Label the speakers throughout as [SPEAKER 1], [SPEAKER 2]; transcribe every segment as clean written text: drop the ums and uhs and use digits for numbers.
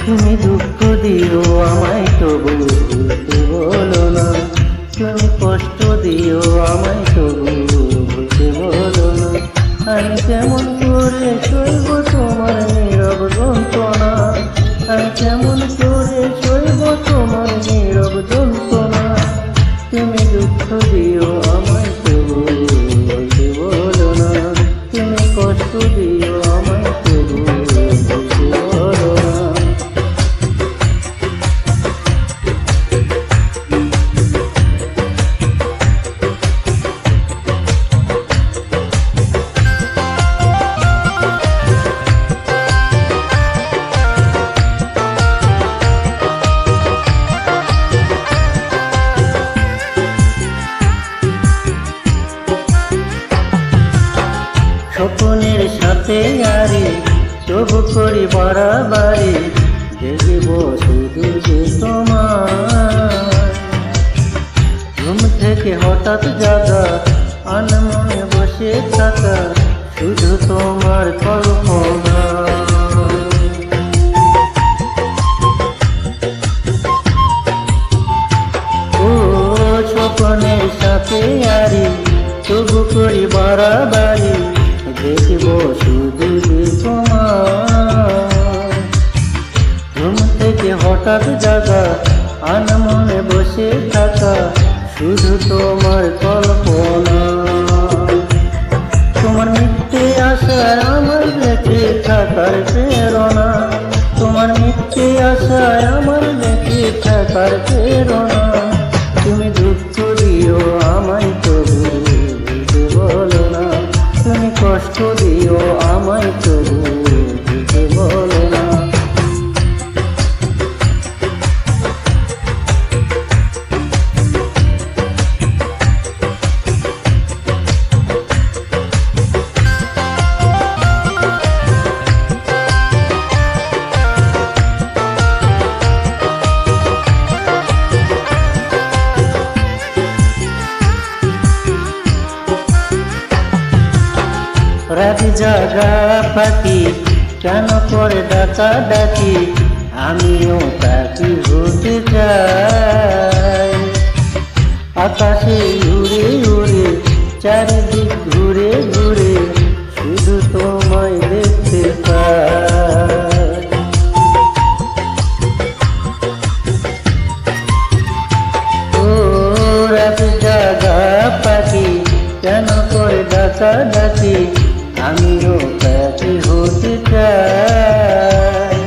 [SPEAKER 1] তুমি দুঃখ দিও আমায় তবু ভুলতে বলো না, তুমি কষ্ট দিও আমায় তবু ভুলতে বলো না। আমি কেমন করে সইব তোমার নীরব যন্ত্রণা, আমি কেমন করে সইব তোমার নীরব যন্ত্রণা। তুমি দুঃখ দিও আমায় তবু ভুলতে বলো না, তুমি কষ্ট দিও আমায় তবু ভুলতে বলো না। স্বপ্নের সাথে আরে তবু করি বাড়াবাড়ি, দেখব শুধু যে তোমার। ঘুম থেকে হঠাৎ জাগা আনমনে বসে থাকা, শুধু তোমার কল্পনা। ও স্বপ্নের সাথে আরে তবু করি বাড়াবাড়ি, দেখব শুধু যে তোমার। ঘুম থেকে হঠাৎ জাগা আনমনে বসে থাকা, শুধু তোমার কল্পনা। তোমার মিথ্যে আশায় আমার বেঁচে থাকার প্রেরণা, তোমার মিথ্যে আশায় আমার বেঁচে থাকার প্রেরণা। তুমি দুঃখ দিও আমায় তবু ভুলতে বলো না, তুমি কষ্ট দিও আমায় তবু ভুলতে বলো না। রাত জাগা পাখি কেন করে ডাকা ডাকি, আমিও পাখি হতে চাই। আকাশে উড়ে উড়ে চারিদিক ঘুরে ঘুরে, শুধু তোমায় দেখতে পাই। ও রাত জাগা পাখি কেন করে ডাকা ডাকি, আমিও পাখি হতে চাই।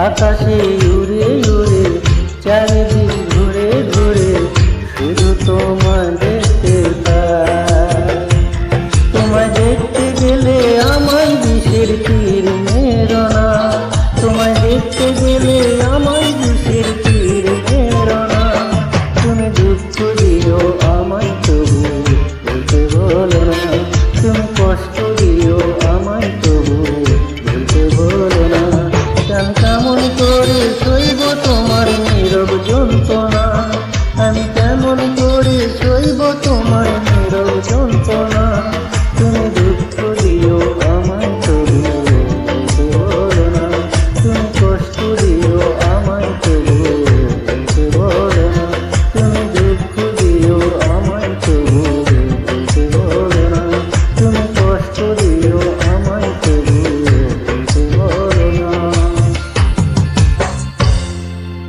[SPEAKER 1] আকাশে উড়ে উড়ে চারিদিক ঘুরে ঘুরে, শুধু তোমায়